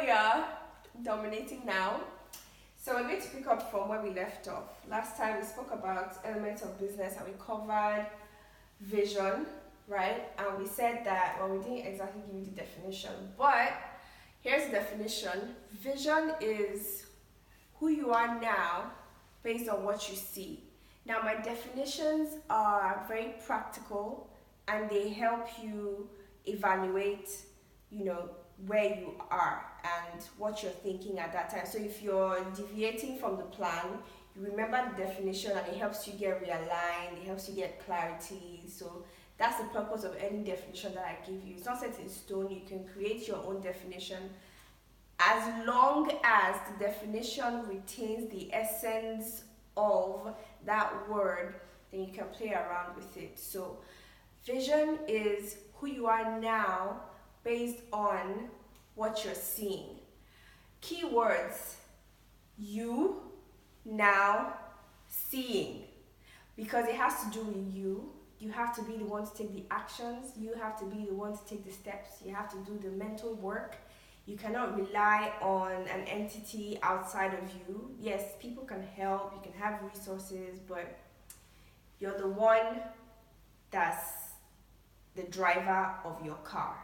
We are dominating now. So we're going to pick up from where we left off. Last time we spoke about elements of business and we covered vision, right? And we said that, well, we didn't exactly give you the definition, but here's the definition. Vision is who you are now based on what you see. Now, my definitions are very practical and they help you evaluate, where you are and what you're thinking at that time. So if you're deviating from the plan, you remember the definition and it helps you get realigned, it helps you get clarity. So that's the purpose of any definition that I give you. It's not set in stone, you can create your own definition as long as the definition retains the essence of that word, then you can play around with it. So vision is who you are now based on what you're seeing. Keywords: you, now, seeing. Because it has to do with you. You have to be the one to take the actions. You have to be the one to take the steps. You have to do the mental work. You cannot rely on an entity outside of you. Yes, people can help, you can have resources, but you're the one that's the driver of your car,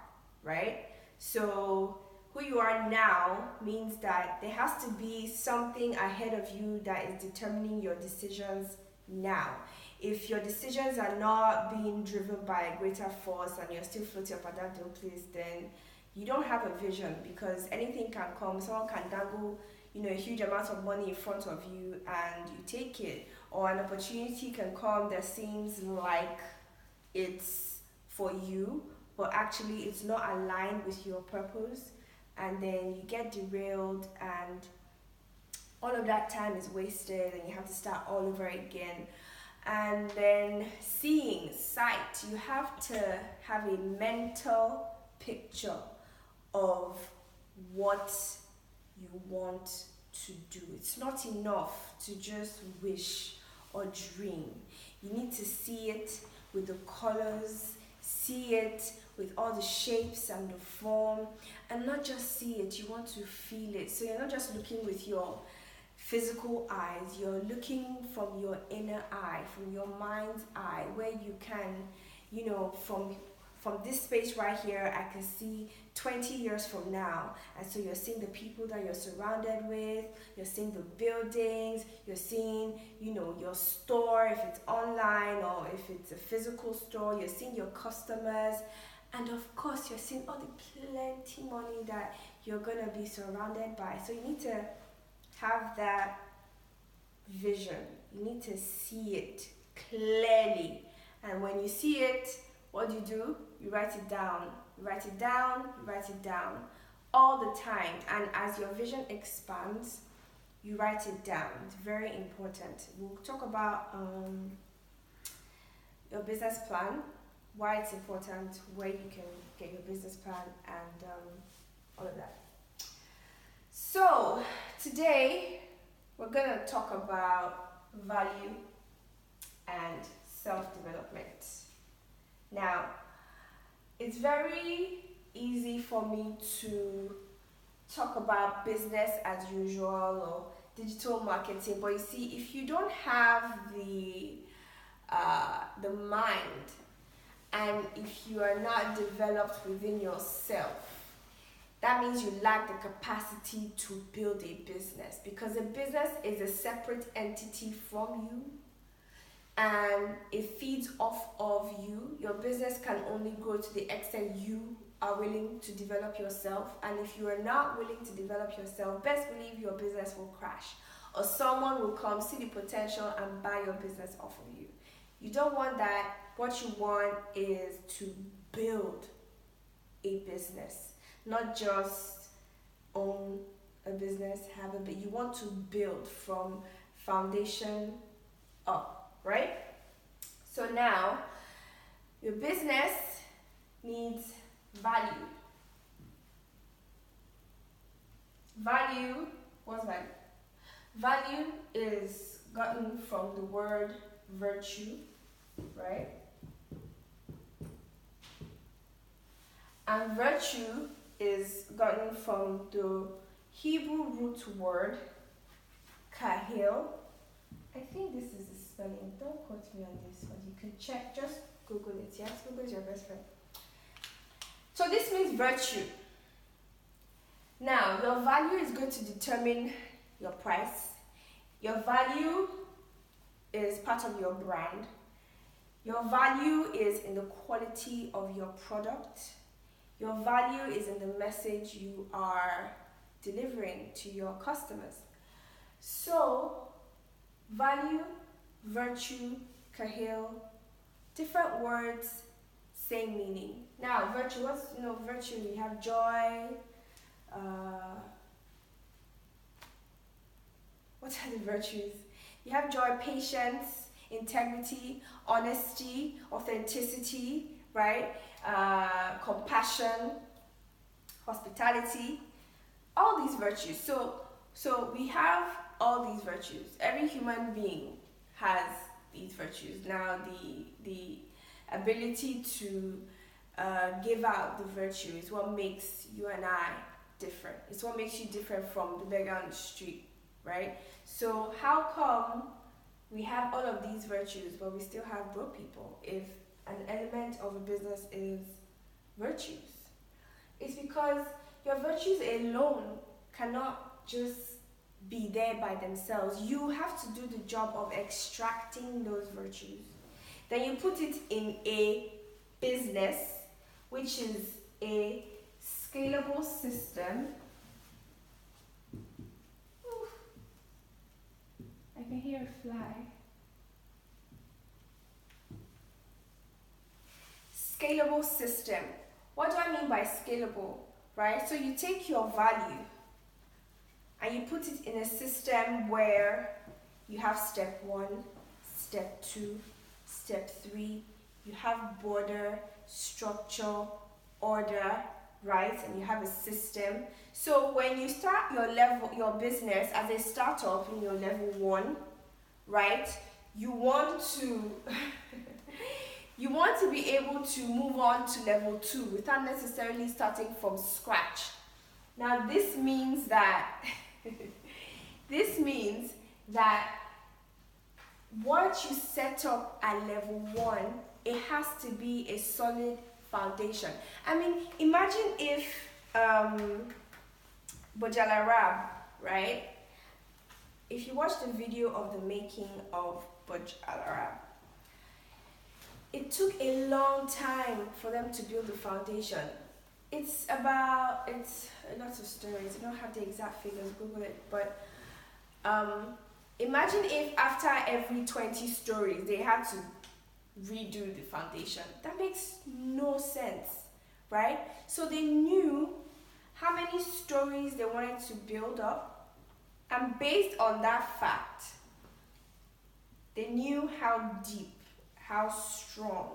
right? So who you are now means that there has to be something ahead of you that is determining your decisions now. If your decisions are not being driven by a greater force and you're still floating up at that low place, then you don't have a vision, because anything can come. Someone can dangle, a huge amount of money in front of you and you take it. Or an opportunity can come that seems like it's for you, but actually it's not aligned with your purpose. And then you get derailed and all of that time is wasted and you have to start all over again. And then seeing, sight, you have to have a mental picture of what you want to do. It's not enough to just wish or dream. You need to see it with the colors, see it with all the shapes and the form, and not just see it, you want to feel it. So you're not just looking with your physical eyes, you're looking from your inner eye, from your mind's eye, where you can, from this space right here, I can see 20 years from now. And so you're seeing the people that you're surrounded with, you're seeing the buildings, you're seeing, your store, if it's online or if it's a physical store, you're seeing your customers. And of course, you're seeing all the plenty money that you're going to be surrounded by. So you need to have that vision. You need to see it clearly. And when you see it, what do? You write it down. You write it down, you write it down all the time. And as your vision expands, you write it down. It's very important. We'll talk about your business plan, why it's important, where you can get your business plan, and all of that. So today we're going to talk about value and self-development. Now, it's very easy for me to talk about business as usual or digital marketing, but you see, if you don't have the mind, and if you are not developed within yourself, that means you lack the capacity to build a business, because a business is a separate entity from you and it feeds off of you. Your business can only grow to the extent you are willing to develop yourself, and if you are not willing to develop yourself, best believe your business will crash, or someone will come, see the potential and buy your business off of you. You don't want that. What you want is to build a business, not just own a business, have it, but you want to build from foundation up, right? So now, your business needs value. Value, what's value? Value is gotten from the word virtue, right? And virtue is gotten from the Hebrew root word kahil. I think this is the spelling. Don't quote me on this, but you can check. Just Google it. Yes, Google is your best friend. So this means virtue. Now, your value is going to determine your price. Your value is part of your brand. Your value is in the quality of your product. Your value is in the message you are delivering to your customers. So, value, virtue, kahil, different words, same meaning. Now, virtue, what's virtue? You have joy. What are the virtues? You have joy, patience, integrity, honesty, authenticity, right? Compassion, hospitality, all these virtues. So we have all these virtues. Every human being has these virtues. Now the ability to give out the virtue is what makes you and I different. It's what makes you different from the beggar on the street, right? So how come we have all of these virtues but we still have broke people if an element of a business is virtues? It's because your virtues alone cannot just be there by themselves. You have to do the job of extracting those virtues. Then you put it in a business, which is a scalable system. Ooh, I can hear a fly. Scalable system. What do I mean by scalable? Right? So you take your value and you put it in a system where you have step 1, step 2, step 3. You have border, structure, order, right? And you have a system. So when you start your business as a startup in your level 1, right? You want to you want to be able to move on to level 2 without necessarily starting from scratch. Now this means that what you set up at level 1, it has to be a solid foundation. I mean, imagine if Bojalarab, right? If you watch the video of the making of Bojalarab, it took a long time for them to build the foundation. It's a lot of stories. I don't have the exact figures, Google it. But imagine if after every 20 stories, they had to redo the foundation. That makes no sense, right? So they knew how many stories they wanted to build up. And based on that fact, they knew how deep, how strong,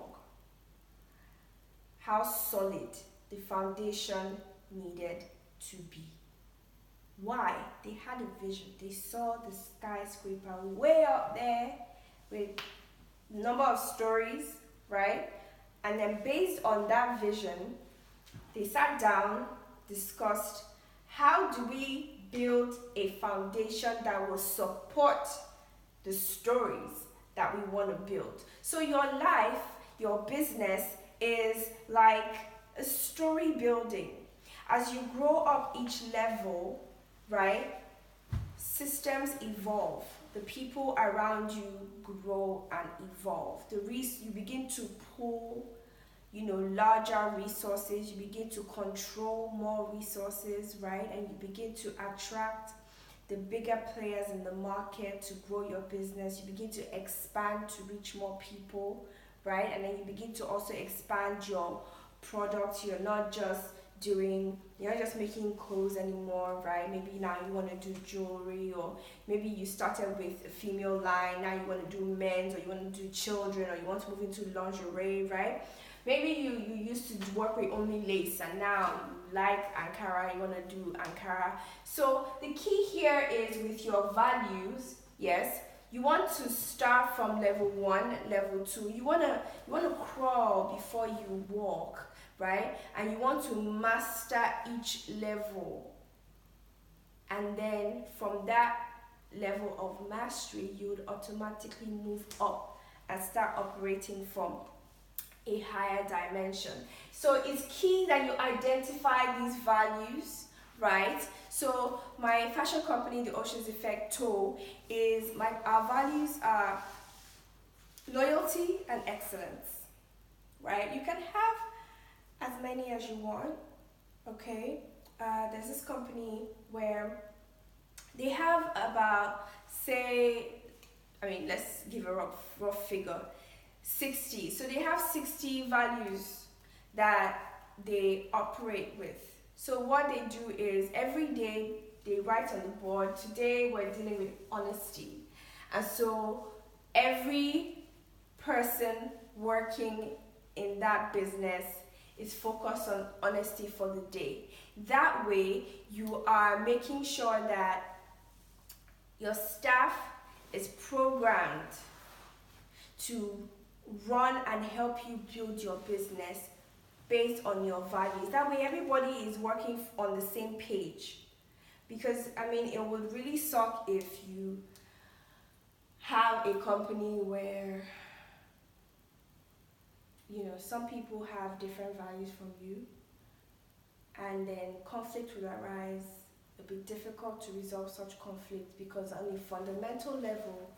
how solid the foundation needed to be. Why? They had a vision. They saw the skyscraper way up there with number of stories, right? And then based on that vision, they sat down, discussed, how do we build a foundation that will support the stories that we want to build? So your life, your business is like a story building. As you grow up each level, right, systems evolve. The people around you grow and evolve. You begin to pull, larger resources. You begin to control more resources, right? And you begin to attract the bigger players in the market to grow your business. You begin to expand to reach more people, right? And then you begin to also expand your product. You're not just making clothes anymore, right? Maybe now you want to do jewelry, or maybe you started with a female line, now you want to do men's, or you want to do children, or you want to move into lingerie, right? Maybe you used to work with only lace and now you like Ankara, you want to do Ankara. So the key here is with your values, yes, you want to start from level 1, level 2. You want to crawl before you walk, right? And you want to master each level. And then from that level of mastery, you would automatically move up and start operating from a higher dimension. So it's key that you identify these values, right? So my fashion company, the Oceans Effect Toe, our values are loyalty and excellence, right? You can have as many as you want, okay? There's this company where they have about, let's give a rough figure, 60. So they have 60 values that they operate with. So what they do is every day they write on the board, today we're dealing with honesty. And so every person working in that business is focused on honesty for the day. That way you are making sure that your staff is programmed to run and help you build your business based on your values. That way everybody is working on the same page. Because it would really suck if you have a company where some people have different values from you, and then conflict will arise. It'll be difficult to resolve such conflict because on a fundamental level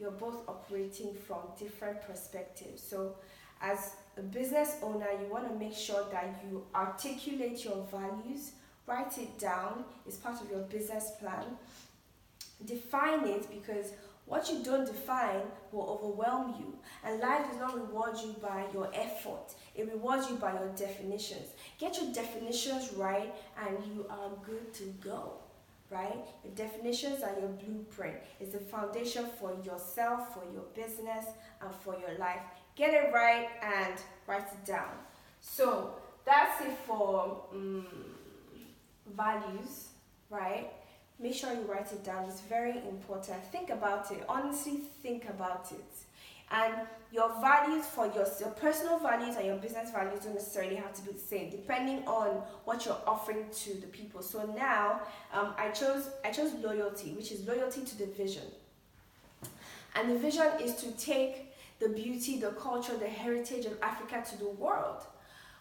you're both operating from different perspectives. So as a business owner, you want to make sure that you articulate your values, write it down, it's part of your business plan, define it, because what you don't define will overwhelm you. And life does not reward you by your effort, it rewards you by your definitions. Get your definitions right and you are good to go. Right? Your definitions are your blueprint. It's the foundation for yourself, for your business, and for your life. Get it right and write it down. So that's it for values, right? Make sure you write it down. It's very important. Think about it. Honestly, think about it. And your values for your personal values and your business values don't necessarily have to be the same, depending on what you're offering to the people. So now, I chose loyalty, which is loyalty to the vision. And the vision is to take the beauty, the culture, the heritage of Africa to the world.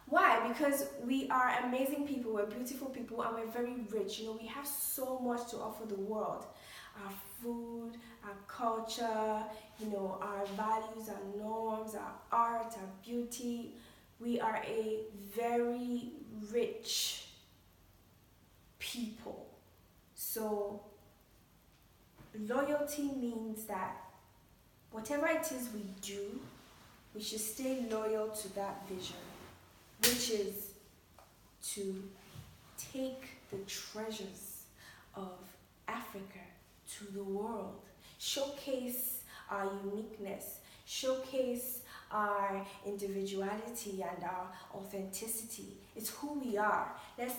Why? Because we are amazing people, we're beautiful people, and we're very rich. We have so much to offer the world. Our food, our culture, our values, our norms, our art, our beauty. We are a very rich people. So loyalty means that whatever it is we do, we should stay loyal to that vision, which is to take the treasures of Africa to the world, showcase our uniqueness, showcase our individuality and our authenticity. It's who we are. Let's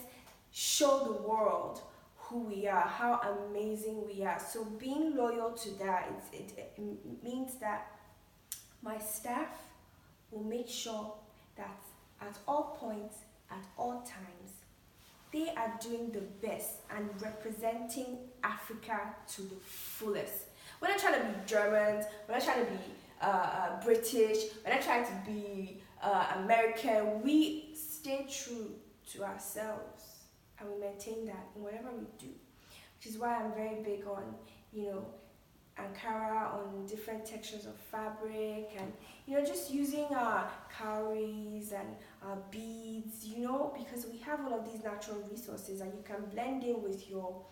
show the world who we are, how amazing we are. So being loyal to that, it means that my staff will make sure that at all points, at all times, they are doing the best and representing Africa to the fullest. We're not trying to be Germans, we're not trying to be British, we're not trying to be American. We stay true to ourselves and we maintain that in whatever we do. Which is why I'm very big on, Ankara, on different textures of fabric, and just using cowries and beads, because we have all of these natural resources and you can blend in with your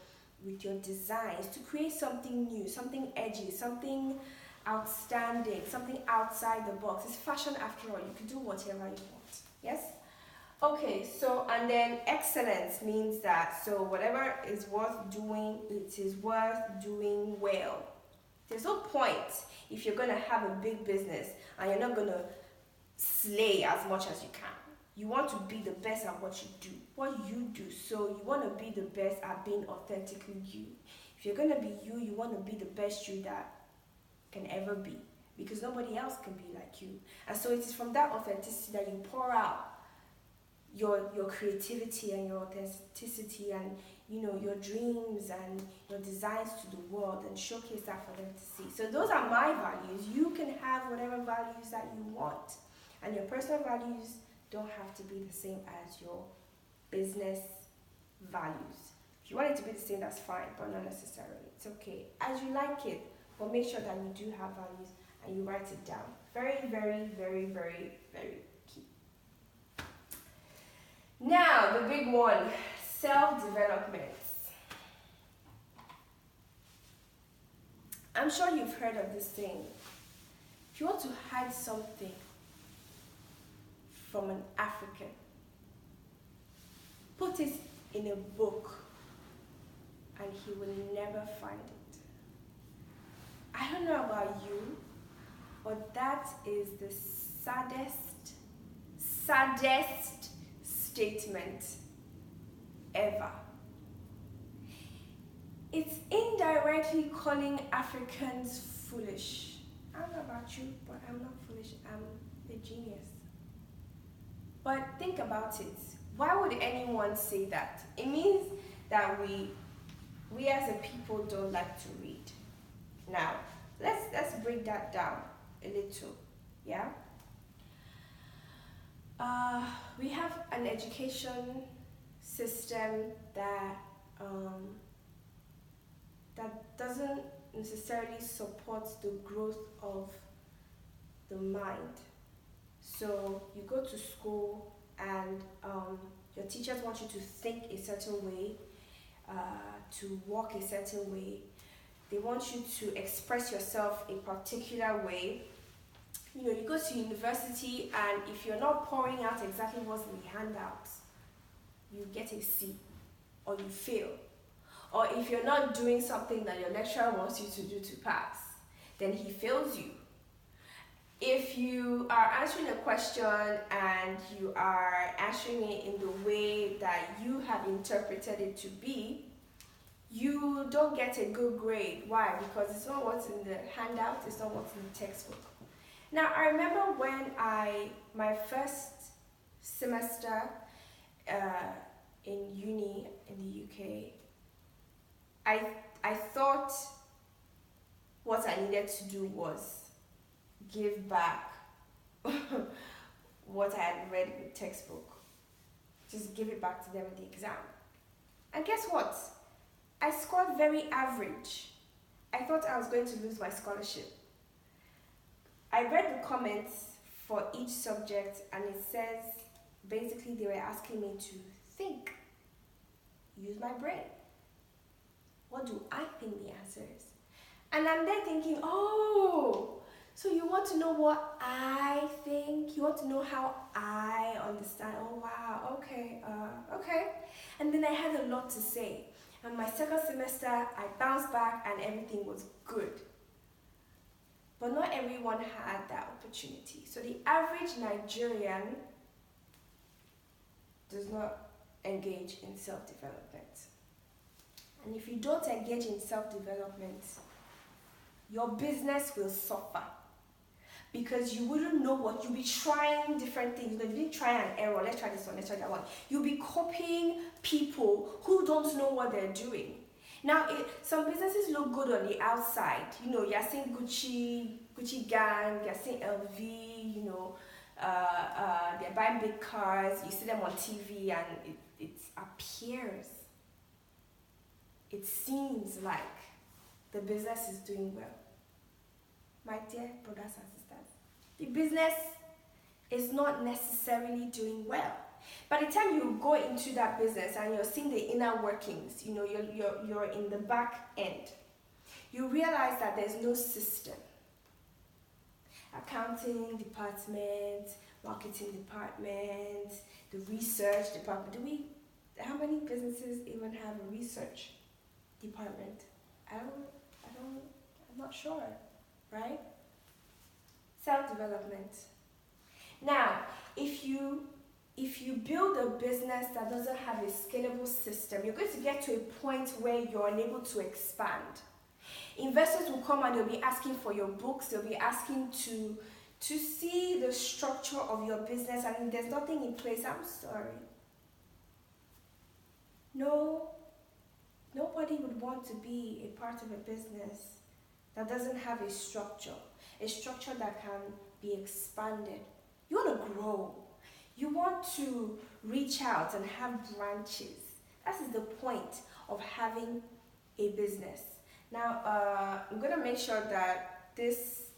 designs to create something new, something edgy, something outstanding, something outside the box. It's fashion after all. You can do whatever you want. Yes? Okay, so and then excellence means that whatever is worth doing, it is worth doing well. There's no point if you're going to have a big business and you're not going to slay as much as you can. You want to be the best at what you do. So you want to be the best at being authentically you. If you're going to be you, you want to be the best you that can ever be, because nobody else can be like you. And so it is from that authenticity that you pour out your creativity and your authenticity and your dreams and your designs to the world and showcase that for them to see. So those are my values. You can have whatever values that you want, and your personal values don't have to be the same as your business values. If you want it to be the same, that's fine, but not necessarily. It's okay as you like it, but make sure that you do have values and you write it down. Very, very, very, very, very key. Now, the big one, self-development. I'm sure you've heard of this thing. If you want to hide something from an African, put it in a book and he will never find it. I don't know about you, but that is the saddest statement ever. It's indirectly calling Africans foolish. I don't know about you, but I'm not foolish. I'm a genius. But think about it. Why would anyone say that? It means that we as a people don't like to read. Now, let's break that down a little. Yeah. We have an education system that doesn't necessarily support the growth of the mind. So you go to school and your teachers want you to think a certain way, to walk a certain way. They want you to express yourself a particular way. You go to university, and if you're not pouring out exactly what's in the handouts, you get a C or you fail. Or if you're not doing something that your lecturer wants you to do to pass, then he fails you. If you are answering a question and you are answering it in the way that you have interpreted it to be, you don't get a good grade. Why? Because it's not what's in the handout, it's not what's in the textbook. Now, I remember when my first semester in uni in the UK, I thought what I needed to do was give back what I had read in the textbook. Just give it back to them in the exam. And guess what? I scored very average. I thought I was going to lose my scholarship. I read the comments for each subject, and it says, basically they were asking me to think, use my brain. What do I think the answer is? And I'm there thinking, oh, so you want to know what I think? You want to know how I understand? Oh, wow, okay. And then I had a lot to say. And my second semester, I bounced back and everything was good. But not everyone had that opportunity. So the average Nigerian does not engage in self-development. And if you don't engage in self-development, your business will suffer. Because you wouldn't know what, you'll be trying different things. You'll be try and error, let's try this one, let's try that one. You'll be copying people who don't know what they're doing. Now, some businesses look good on the outside. You're seeing Gucci gang, you're seeing LV, they're buying big cars, you see them on TV and it appears, it seems like the business is doing well. My dear brothers and sisters, the business is not necessarily doing well. By the time you go into that business and you're seeing the inner workings, you're in the back end, you realize that there's no system. Accounting department, marketing department, the research department. How many businesses even have a research department? I'm not sure, right? Self-development. Now, if you build a business that doesn't have a scalable system, you're going to get to a point where you're unable to expand. Investors will come and they'll be asking for your books, they'll be asking to to see the structure of your business and there's nothing in place, I'm sorry. No, nobody would want to be a part of a business that doesn't have a structure that can be expanded. You want to grow. You want to reach out and have branches. That is the point of having a business. Now, I'm going to make sure that this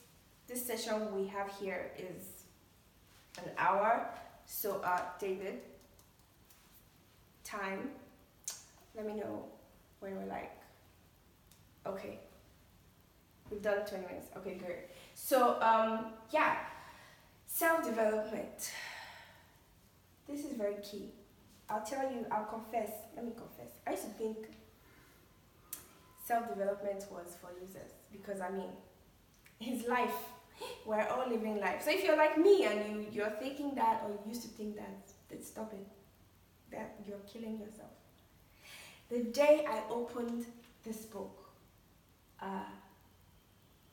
session we have here is an hour. So, David, time. Let me know when we're like, okay, we've done 20 minutes. Okay, good. So, yeah, self-development. This is very key. I'll confess. Let me confess. I used to think self-development was for losers because, it's life. We're all living life. So if you're like me and you're thinking that, or you used to think that, then stop it. That you're killing yourself. The day I opened this book,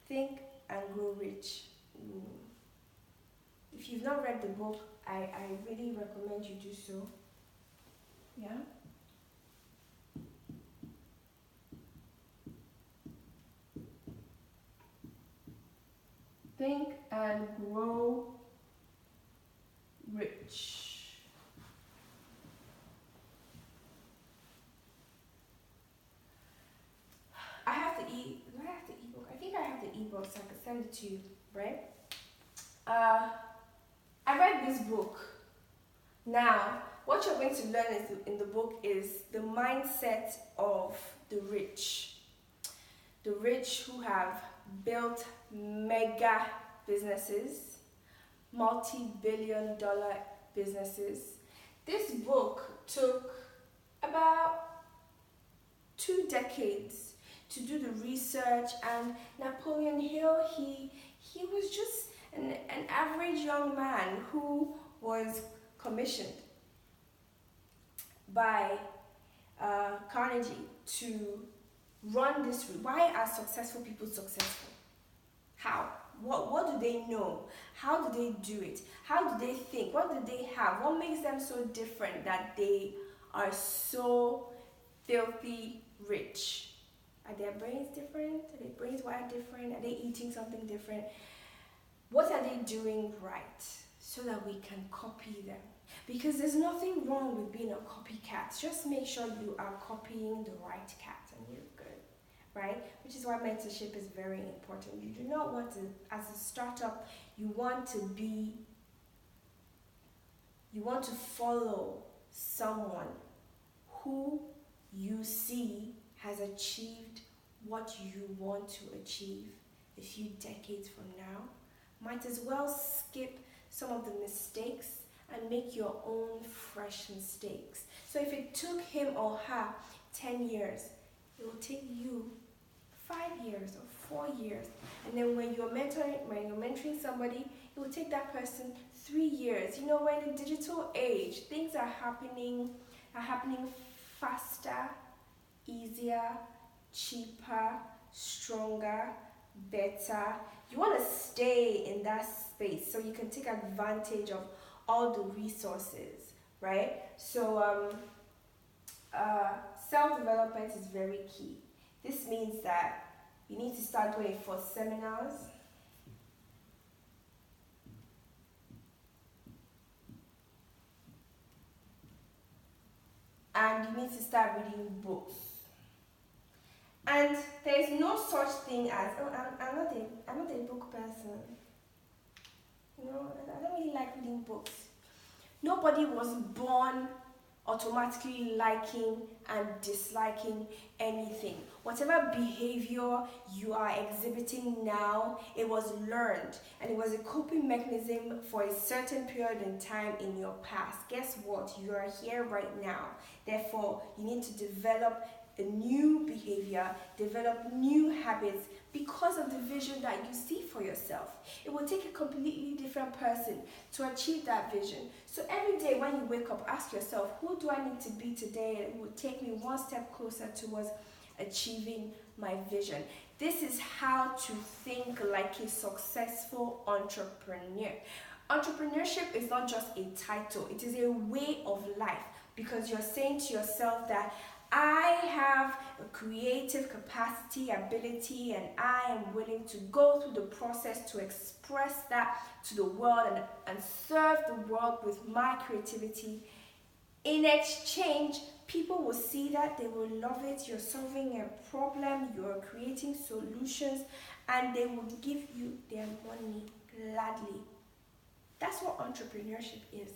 Think and Grow Rich. If you've not read the book, I really recommend you do so. Yeah? Think and Grow Rich. Do I have the ebook? I think I have the ebook, so I can send it to you, right? I read this book. Now, what you're going to learn in the book is the mindset of the rich. The rich who have built mega businesses, multi-billion-dollar businesses. This book took about 2 decades to do the research, and Napoleon Hill, he was just an average young man who was commissioned by Carnegie to run this. Why are successful people successful? How? What do they know? How do they do it? How do they think? What do they have? What makes them so different that they are so filthy rich? Are their brains different? Are their brains wired different? Are they eating something different? What are they doing right so that we can copy them? Because there's nothing wrong with being a copycat. Just make sure you are copying the right cat and you're good, right? Which is why mentorship is very important. You do not want to, as a startup, you want to follow someone who you see has achieved what you want to achieve a few decades from now. Might as well skip some of the mistakes and make your own fresh mistakes. So if it took him or her 10 years, it will take you 5 years or 4 years. And then when you're mentoring somebody, it will take that person 3 years. You know, we're in the digital age. Things are happening faster, easier, cheaper, stronger, better. You want to stay in that space so you can take advantage of all the resources, right? So self-development is very key. This means that you need to start going for seminars, and you need to start reading books. And there's no such thing as, I'm not a book person. You know, I don't really like reading books. Nobody was born automatically liking and disliking anything. Whatever behavior you are exhibiting now, it was learned, and it was a coping mechanism for a certain period in time in your past. Guess what? You are here right now. Therefore, you need to develop a new behavior, develop new habits because of the vision that you see for yourself. It will take a completely different person to achieve that vision. So every day when you wake up, ask yourself, who do I need to be today that will take me one step closer towards achieving my vision. This is how to think like a successful entrepreneur. Entrepreneurship is not just a title, it is a way of life, because you're saying to yourself that I have a creative capacity, ability, and I am willing to go through the process to express that to the world and serve the world with my creativity. In exchange, people will see that, they will love it, you're solving a problem, you're creating solutions, and they will give you their money gladly. That's what entrepreneurship is.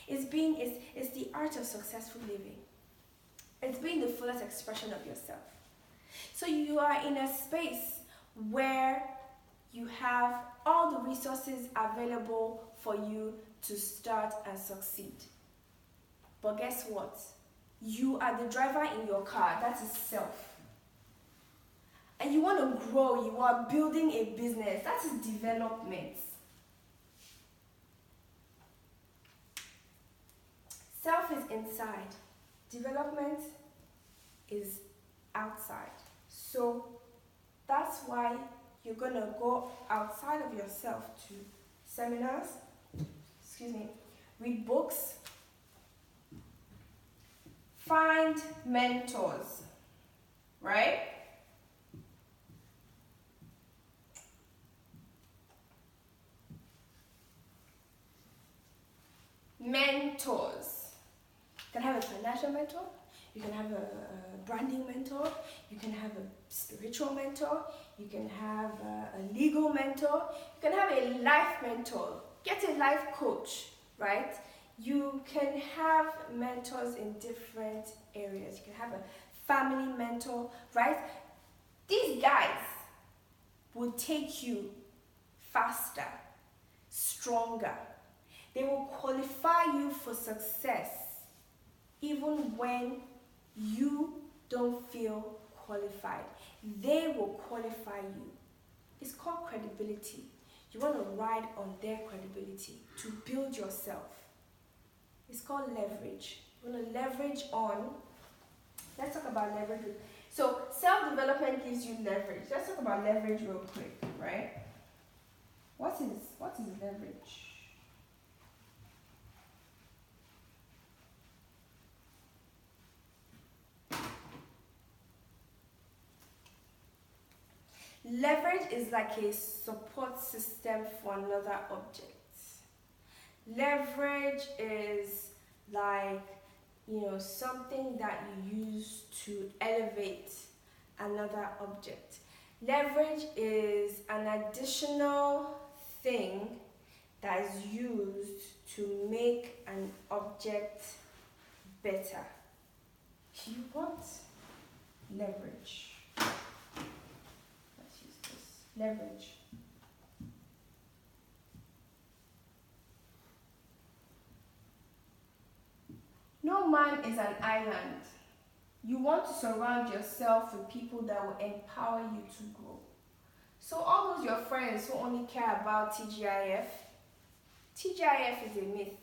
It's the art of successful living. It's being the fullest expression of yourself. So you are in a space where you have all the resources available for you to start and succeed. But guess what? You are the driver in your car. That is self. And you want to grow. You are building a business. That is development. Self is inside. Development is outside. So that's why you're going to go outside of yourself to seminars, read books, find mentors, right? Mentors. You can have a financial mentor, you can have a branding mentor, you can have a spiritual mentor, you can have a legal mentor, you can have a life mentor. Get a life coach, right? You can have mentors in different areas. You can have a family mentor, right? These guys will take you faster, stronger. They will qualify you for success even when you don't feel qualified. They will qualify you. It's called credibility. You want to ride on their credibility to build yourself. It's called leverage. You want to leverage on. Let's talk about leverage. So self-development gives you leverage. Let's talk about leverage real quick, right? What is leverage? Leverage is like a support system for another object. Leverage is like, something that you use to elevate another object. Leverage is an additional thing that is used to make an object better. You want leverage. Leverage. No man is an island. You want to surround yourself with people that will empower you to grow. So all those your friends who only care about TGIF is a myth.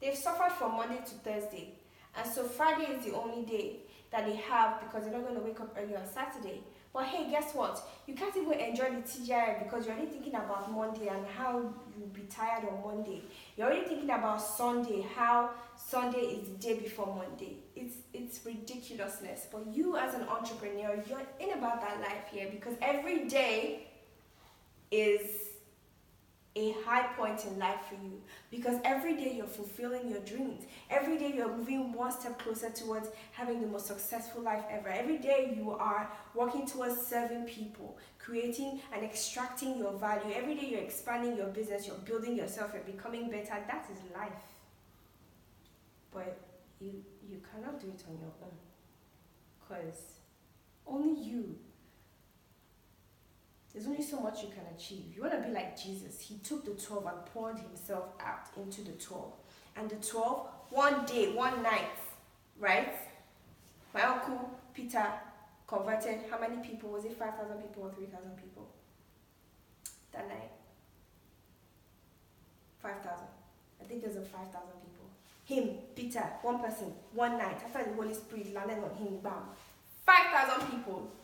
They've suffered from Monday to Thursday, and so Friday is the only day that they have because they're not going to wake up early on Saturday. But hey, guess what? You can't even enjoy the TGIF because you're already thinking about Monday and how you'll be tired on Monday. You're already thinking about Sunday, how Sunday is the day before Monday. It's ridiculousness. But you as an entrepreneur, you're in about that life here because every day is a high point in life for you, because every day you're fulfilling your dreams. Every day you're moving one step closer towards having the most successful life ever. Every day you are working towards serving people, creating and extracting your value. Every day you're expanding your business, you're building yourself, you're becoming better. That is life. But you cannot do it on your own, because only you. There's only so much you can achieve. You want to be like Jesus. He took the 12 and poured himself out into the 12. And the 12, one day, one night, right? My uncle Peter converted, how many people? Was it 5,000 people or 3,000 people? That night? 5,000. I think there's a 5,000 people. Him, Peter, one person, one night. After the Holy Spirit landed on him, bam. 5,000 people.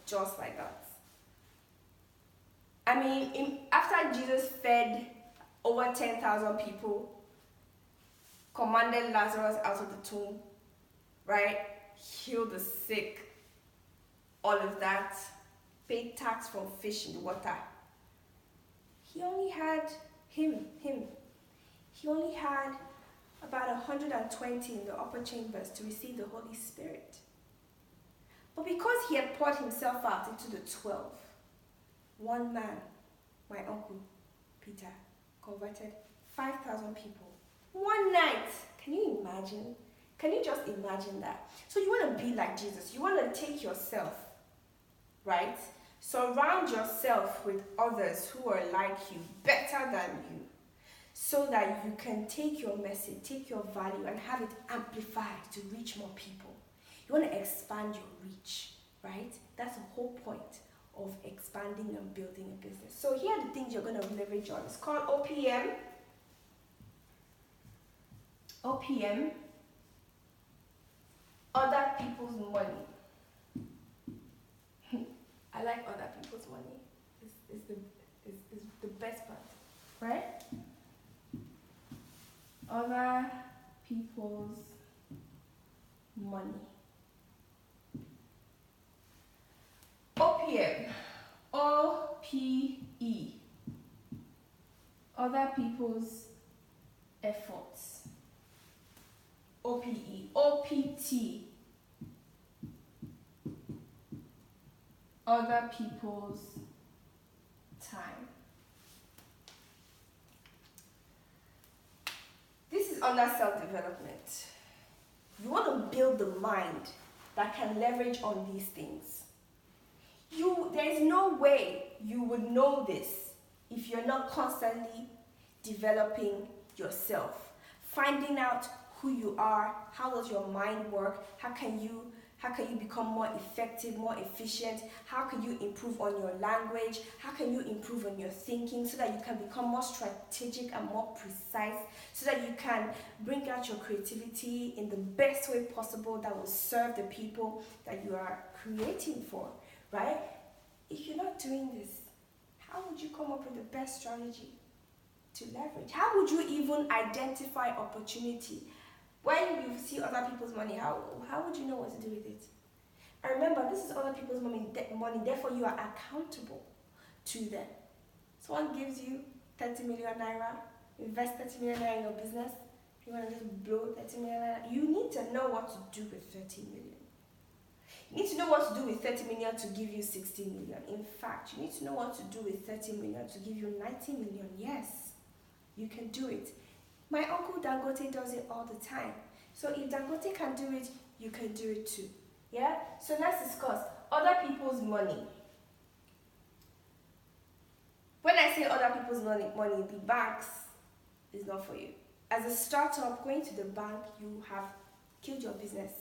just like that. I mean, after Jesus fed over 10,000 people, commanded Lazarus out of the tomb, right? Healed the sick, all of that, paid tax from fish in the water. He only had him. He only had about 120 in the upper chambers to receive the Holy Spirit. But because he had poured himself out into the 12, one man, my uncle Peter, converted 5,000 people. One night. Can you imagine? Can you just imagine that? So you want to be like Jesus. You want to take yourself, right? Surround yourself with others who are like you, better than you, so that you can take your message, take your value, and have it amplified to reach more people. You want to expand your reach, right? That's the whole point of expanding and building a business. So here are the things you're going to leverage on. It's called OPM. OPM, other people's money. I like other people's money. It's the best part, right? Other people's money. OPM, OPE, other people's efforts. OPE, OPT, other people's time. This is under self-development. You want to build the mind that can leverage on these things. There is no way you would know this if you're not constantly developing yourself, finding out who you are, how does your mind work, how can you become more effective, more efficient, how can you improve on your language, how can you improve on your thinking so that you can become more strategic and more precise, so that you can bring out your creativity in the best way possible that will serve the people that you are creating for, right? If you're not doing this, how would you come up with the best strategy to leverage? How would you even identify opportunity? When you see other people's money, how would you know what to do with it? And remember, this is other people's money, therefore you are accountable to them. Someone gives you 30 million naira, invest 30 million naira in your business, you want to just blow 30 million naira, you need to know what to do with 30 million. You need to know what to do with 30 million to give you 60 million. In fact, you need to know what to do with 30 million to give you 90 million. Yes, you can do it. My uncle Dangote does it all the time. So if Dangote can do it, you can do it too. Yeah? So let's discuss other people's money. When I say other people's money, the banks is not for you. As a startup, going to the bank, you have killed your business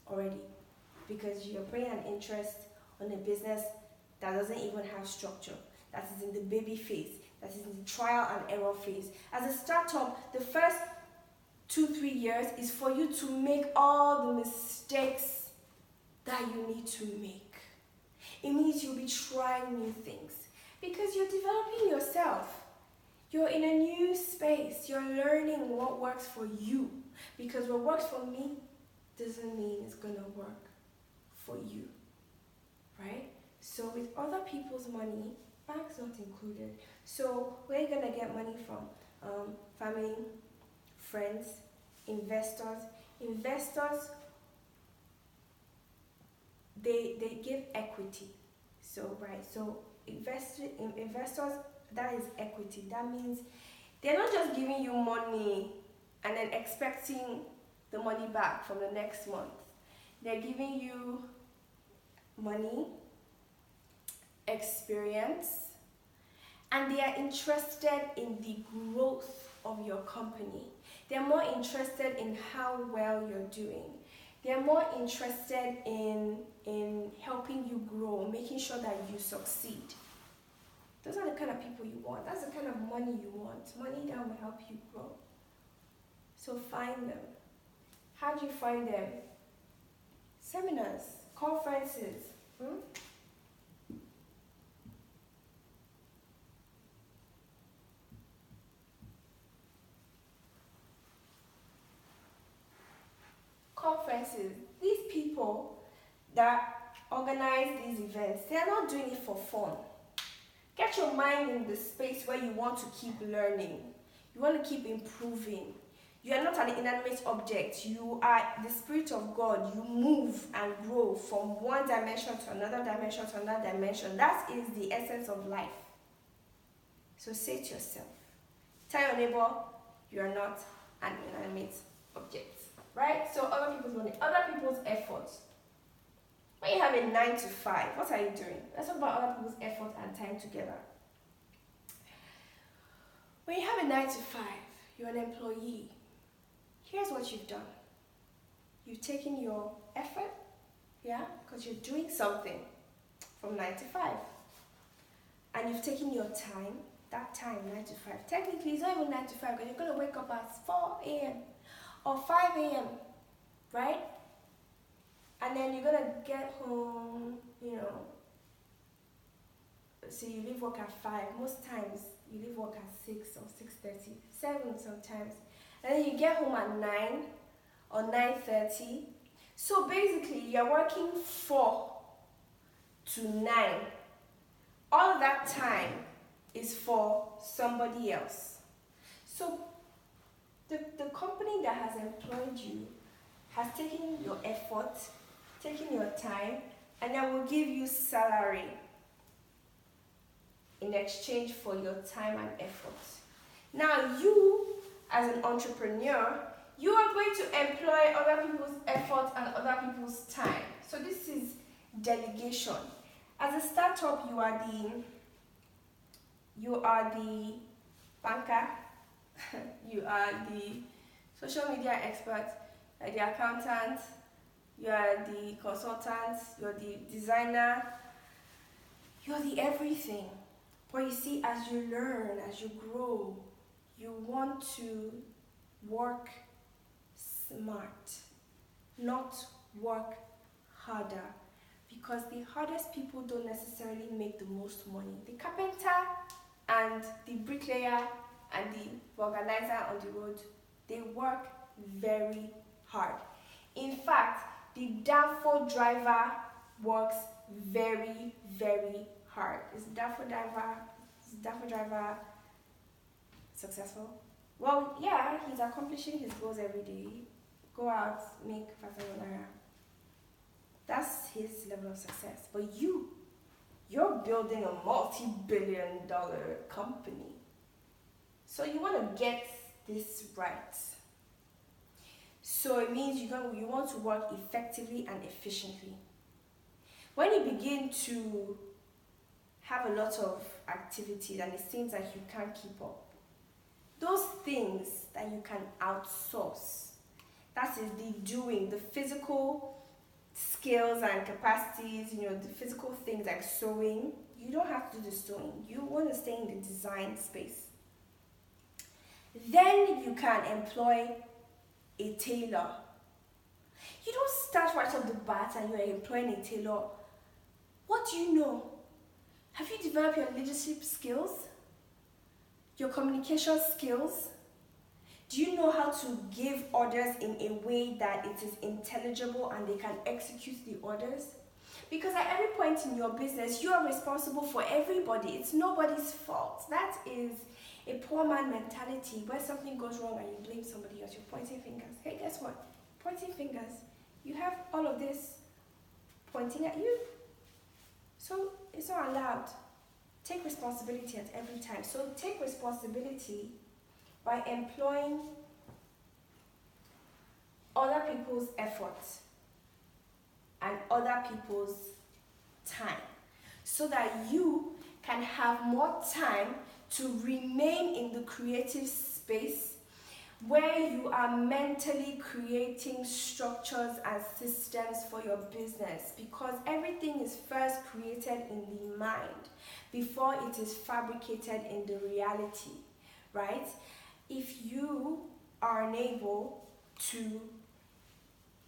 already, because you're paying an interest on a business that doesn't even have structure, that is in the baby phase, that is in the trial and error phase. As a startup, the first 2-3 years is for you to make all the mistakes that you need to make. It means you'll be trying new things because you're developing yourself. You're in a new space. You're learning what works for you, because what works for me doesn't mean it's gonna work for you, right? So with other people's money, banks not included. So where are you gonna get money from? Family, friends, investors. Investors, they give equity. So right, so investors, that is equity. That means they're not just giving you money and then expecting the money back from the next month. They're giving you money, experience, and they are interested in the growth of your company. They're more interested in how well you're doing. They're more interested in helping you grow, making sure that you succeed. Those are the kind of people you want. That's the kind of money you want. Money that will help you grow. So find them. How do you find them? Seminars, conferences, conferences, these people that organize these events, they are not doing it for fun. Get your mind in the space where you want to keep learning. You want to keep improving. You are not an inanimate object. You are the Spirit of God. You move and grow from one dimension to another dimension to another dimension. That is the essence of life. So say to yourself, tell your neighbor, you are not an inanimate object. Right? So other people's money, other people's efforts. When you have a 9 to 5, what are you doing? Let's talk about other people's effort and time together. When you have a 9 to 5, you're an employee. Here's what you've done. You've taken your effort, yeah, because you're doing something from 9 to 5. And you've taken your time, that time, 9 to 5. Technically, it's not even 9 to 5 because you're going to wake up at 4 a.m. or 5 a.m., right? And then you're going to get home, so you leave work at 5. Most times, you leave work at 6 or 6:30, 7 sometimes. And then you get home at 9 or 9:30. So basically, you're working 4 to 9. All of that time is for somebody else. So the company that has employed you has taken your effort, taken your time, and then will give you salary in exchange for your time and effort. Now you, as an entrepreneur, you are going to employ other people's effort and other people's time. So this is delegation. As a startup, you are the banker, you are the social media expert, you are the accountant, you are the consultant, you're the designer, you're the everything. But you see, as you learn, as you grow, you want to work smart, not work harder. Because the hardest people don't necessarily make the most money. The carpenter and the bricklayer and the organizer on the road, they work very hard. In fact, the Danfo driver works very, very hard. Is the Danfo driver successful? Well, yeah, he's accomplishing his goals every day. Go out, make 5,000 naira. That's his level of success. But you're building a multi-billion-dollar company. So you want to get this right. So it means you want to work effectively and efficiently. When you begin to have a lot of activities and it seems like you can't keep up, those things that you can outsource, that is the doing, the physical skills and capacities, the physical things like sewing, you don't have to do the sewing. You want to stay in the design space. Then you can employ a tailor. You don't start right off the bat and you're employing a tailor. What do you know? Have you developed your leadership skills? Your communication skills? Do you know how to give orders in a way that it is intelligible and they can execute the orders? Because at every point in your business, you are responsible for everybody. It's nobody's fault. That is a poor man mentality where something goes wrong and you blame somebody else. You're pointing fingers. Hey, guess what? Pointing fingers. You have all of this pointing at you. So it's not allowed. Take responsibility at every time. So take responsibility by employing other people's efforts and other people's time so that you can have more time to remain in the creative space where you are mentally creating structures and systems for your business, because everything is first created in the mind before it is fabricated in the reality, right? If you are unable to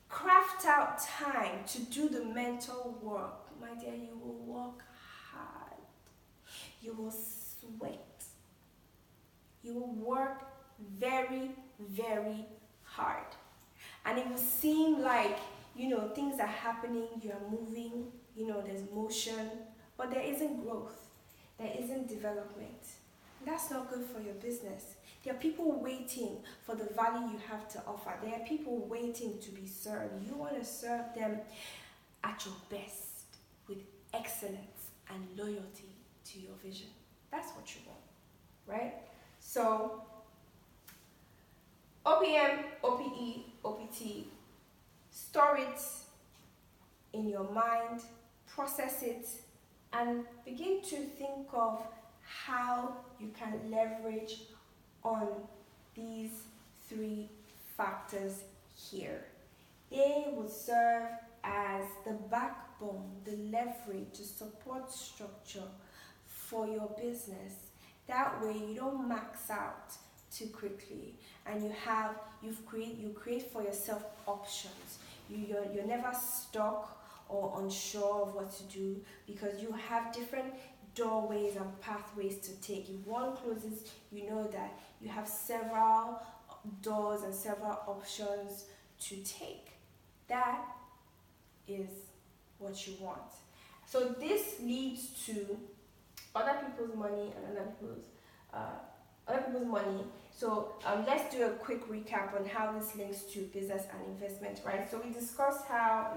craft out time to do the mental work, my dear, you will work hard. You will sweat. You will work very, very hard. And it will seem like, things are happening, you are moving, there's motion, but there isn't growth, there isn't development. That's not good for your business. There are people waiting for the value you have to offer. There are people waiting to be served. You want to serve them at your best with excellence and loyalty to your vision. That's what you want, right? So, OPM, OPE, OPT, store it in your mind, process it, and begin to think of how you can leverage on these 3 factors here. They will serve as the backbone, the leverage, the support structure for your business. That way you don't max out too quickly, and you create for yourself options. You're never stuck or unsure of what to do, because you have different doorways and pathways to take. If one closes, you know that you have several doors and several options to take. That is what you want. So this leads to other people's money and other people's money. So let's do a quick recap on how this links to business and investment, right? So we discussed how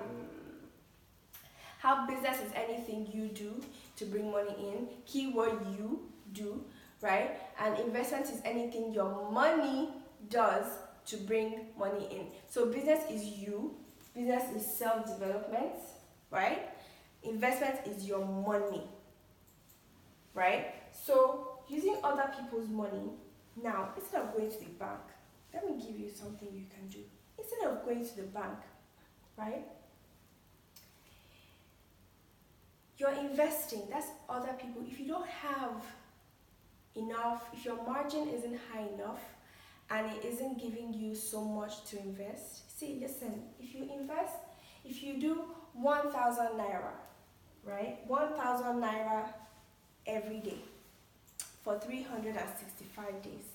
business is anything you do to bring money in. Keyword you do, right? And investment is anything your money does to bring money in. So business is you. Business is self-development, right? Investment is your money, right? So using other people's money, now instead of going to the bank, let me give you something you can do. Instead of going to the bank, right? You're investing, that's other people. If you don't have enough, if your margin isn't high enough and it isn't giving you so much to invest, see, listen, if you invest, if you do 1,000 naira, right? 1,000 naira every day for 365 days.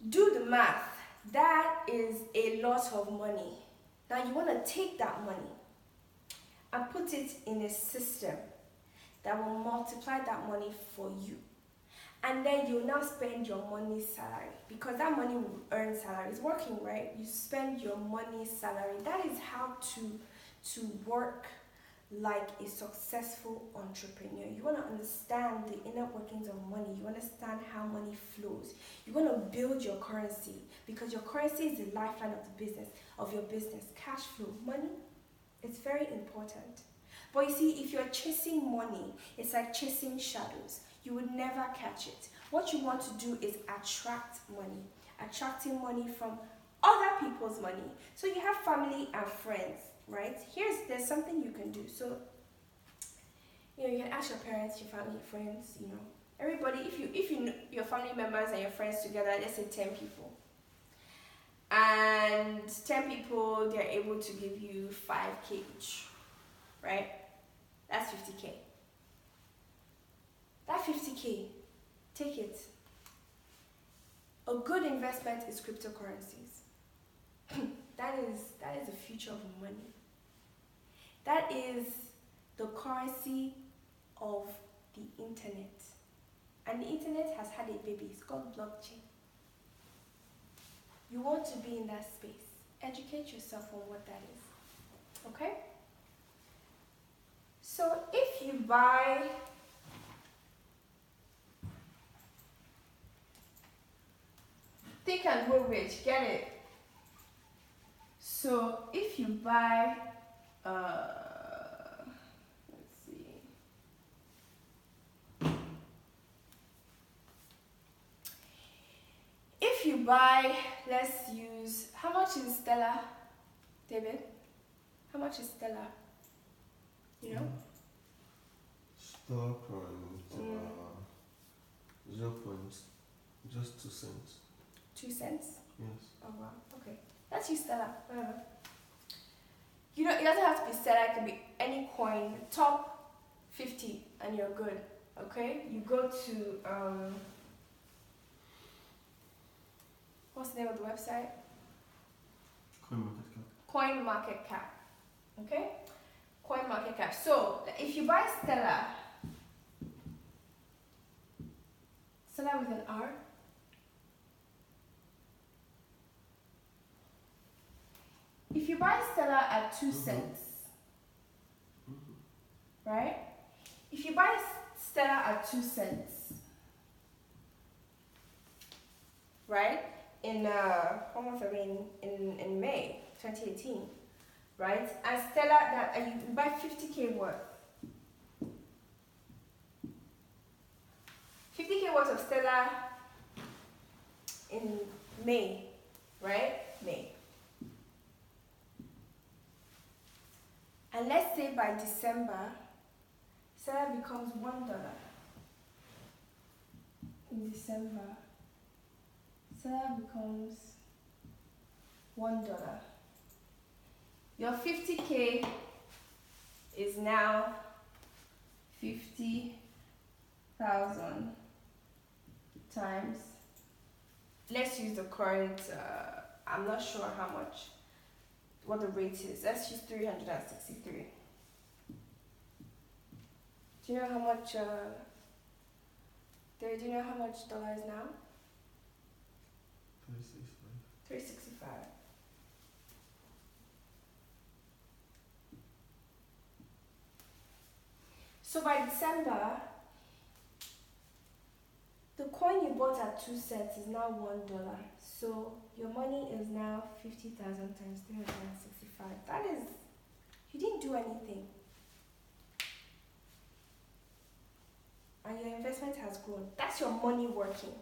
Do the math. That is a lot of money. Now you want to take that money and put it in a system that will multiply that money for you. And then you now spend your money's salary, because that money will earn salary. It's working, right? You spend your money's salary. That is how to work like a successful entrepreneur. You want to understand the inner workings of money. You understand how money flows. You want to build your currency, because your currency is the lifeline of your business. Cash flow, money, it's very important. But you see, if you're chasing money, it's like chasing shadows. You would never catch it. What you want to do is attract money. Attracting money from other people's money. So you have family and friends, right? There's something you can do. So, you can ask your parents, your family, your friends, everybody. If you your family members and your friends together, let's say 10 people. And 10 people, they're able to give you 5K each, right? That's 50K. That 50K, take it. A good investment is cryptocurrencies. That is the future of money. That is the currency of the internet. And the internet has had a baby. It's called blockchain. You want to be in that space. Educate yourself on what that is. Okay? So if you buy Think and Grow Rich, get it? So if you buy, let's see. If you buy, let's use, how much is Stella, David? How much is Stella? Stella current, 0. Just 2 cents. 2 cents? Yes. Oh wow, okay. Let's use Stella, whatever. It doesn't have to be Stella, it can be any coin, top 50, and you're good, okay? You go to, what's the name of the website? Coin market cap. Okay? Coin market cap. So if you buy Stella with an R, if you buy Stella at 2 cents, right? If you buy Stella at 2 cents, right? In in May 2018, right? And Stella you buy 50K worth. 50K worth of Stella in May, right? May. And let's say by December, Stella becomes $1. In December, Stella becomes $1. Your 50K is now 50,000 times. Let's use the current. I'm not sure what the rate is. Let's use 363. Do you know how much? Do you know how much dollar is now? 365. So by December, the coin you bought at 2 cents is now $1. So your money is now 50,000 times 365. That is, you didn't do anything. And your investment has grown. That's your money working.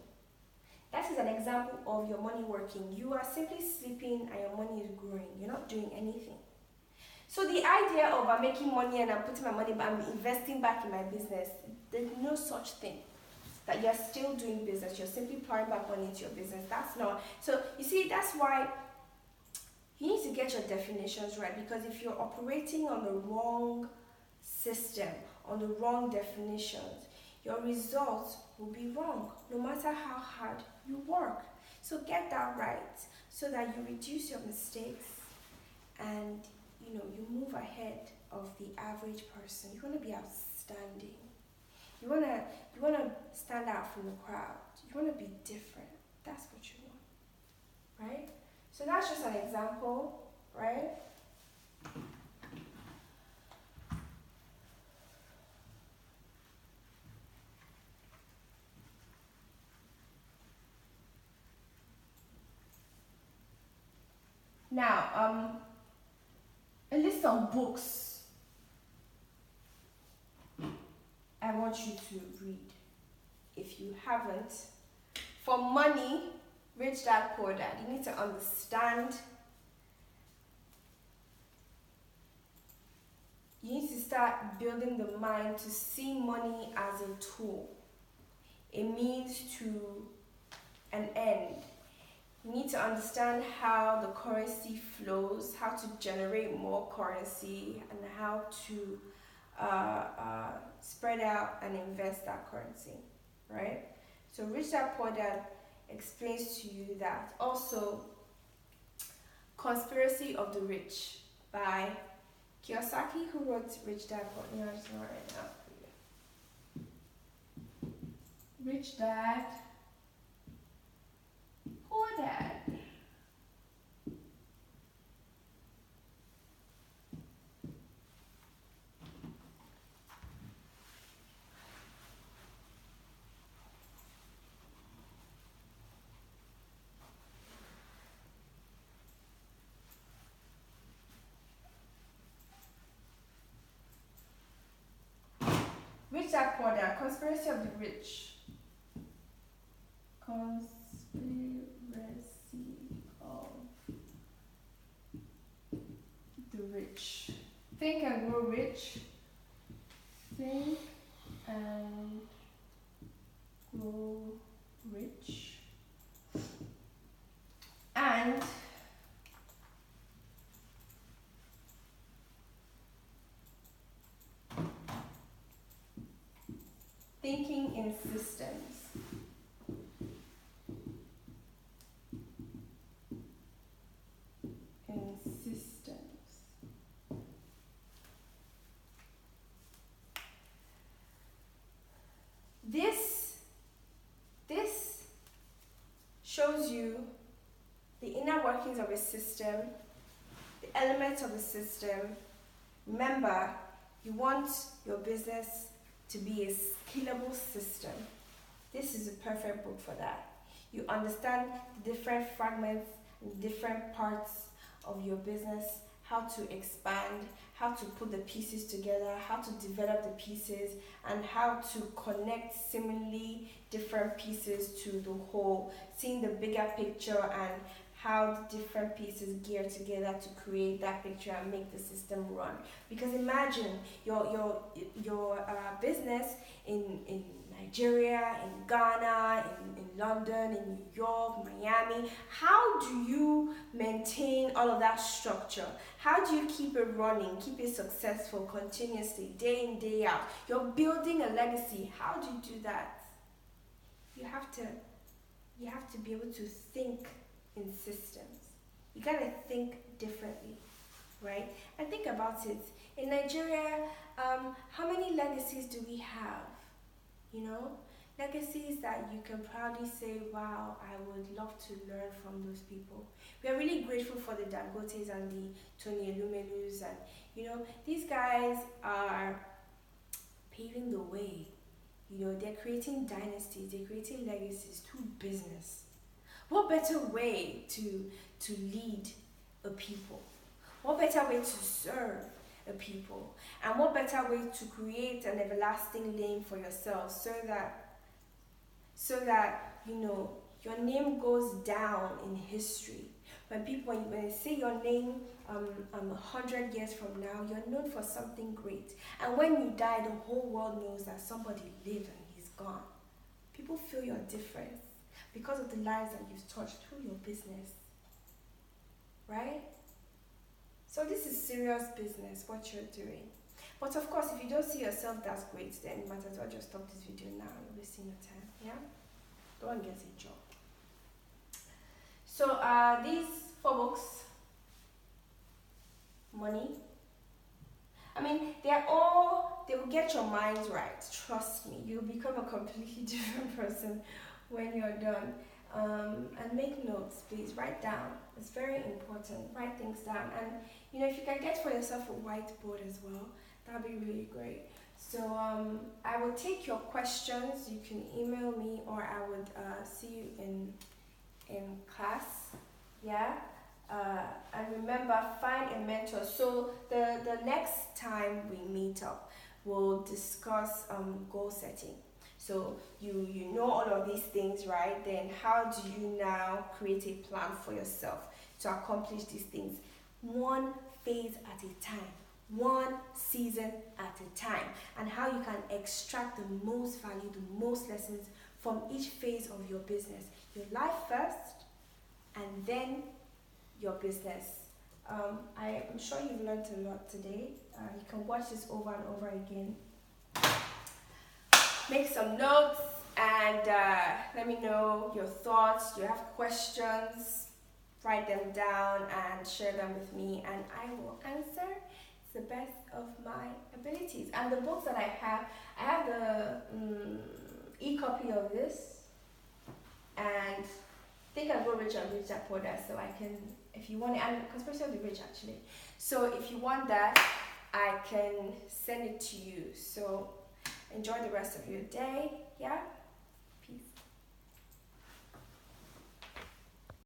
That is an example of your money working. You are simply sleeping and your money is growing. You're not doing anything. So the idea of I'm making money and I'm putting my money back, I'm investing back in my business, there's no such thing. That you're still doing business, you're simply pouring back money into your business. That's not. So you see, that's why you need to get your definitions right, because if you're operating on the wrong system, on the wrong definitions, your results will be wrong, no matter how hard you work. So get that right so that you reduce your mistakes and you move ahead of the average person. You want to be outstanding. You wanna stand out from the crowd. You wanna be different. That's what you want, right? So that's just an example, right? Now, a list of books I want you to read. If you haven't, for money, Rich Dad Poor Dad, you need to understand. You need to start building the mind to see money as a tool, a means to an end. You need to understand how the currency flows, how to generate more currency, and how to spread out and invest that currency, right? So Rich Dad Poor Dad explains to you that. Also, Conspiracy of the Rich by Kiyosaki, who wrote Rich Dad Poor Dad. No, it's not right now. Rich Dad Poor Dad. Rich Dad Poor Dad, Conspiracy of the Rich. Conspiracy of the Rich. Think and Grow Rich. Think and Grow Rich. And Thinking in Systems. In shows you the inner workings of a system, the elements of the system. Remember, you want your business to be a scalable system. This is a perfect book for that. You understand the different fragments, different parts of your business, how to expand, how to put the pieces together, how to develop the pieces, and how to connect seemingly different pieces to the whole, seeing the bigger picture and how the different pieces gear together to create that picture and make the system run. Because imagine your business in Nigeria, in Ghana, in London, in New York, Miami. How do you maintain all of that structure? How do you keep it running, keep it successful continuously, day in, day out? You're building a legacy. How do you do that? You have to be able to think in systems. You gotta think differently, right? And think about it. In Nigeria, how many legacies do we have? You know, legacies that you can proudly say, wow, I would love to learn from those people. We are really grateful for the Dangotes and the Tony Elumelus, and you know, these guys are paving the way. You know, they're creating dynasties, they're creating legacies through business. What better way to lead a people? What better way to serve a people? And what better way to create an everlasting name for yourself so that you know your name goes down in history. When they say your name 100 years from now, you're known for something great. And when you die, the whole world knows that somebody lived and he's gone. People feel your difference because of the lives that you've touched through your business, right? So this is serious business, what you're doing. But of course, if you don't see yourself that's great, then you might as well just stop this video now. You're wasting your time, yeah? Go and get a job. So these 4 books, money, I mean, they will get your minds right. Trust me, you'll become a completely different person when you're done. And make notes, please. Write down. It's very important. Write things down. And you know, if you can get for yourself a whiteboard as well, that'd be really great. So I will take your questions. You can email me, or I would see you in class. Yeah. And remember, find a mentor. So the next time we meet up, we'll discuss goal setting. So you know all of these things, right? Then how do you now create a plan for yourself to accomplish these things? One phase at a time, one season at a time, and how you can extract the most value, the most lessons from each phase of your business. Your life first, and then your business. I'm sure you've learned a lot today. You can watch this over and over again. Make some notes and let me know your thoughts. Do you have questions? Write them down and share them with me, and I will answer to the best of my abilities. And the books that I have the e-copy of this, and I think I'll go Rich and Rich that so I can, if you want it, and Conspiracy of the Rich actually. So if you want that, I can send it to you. So enjoy the rest of your day, yeah?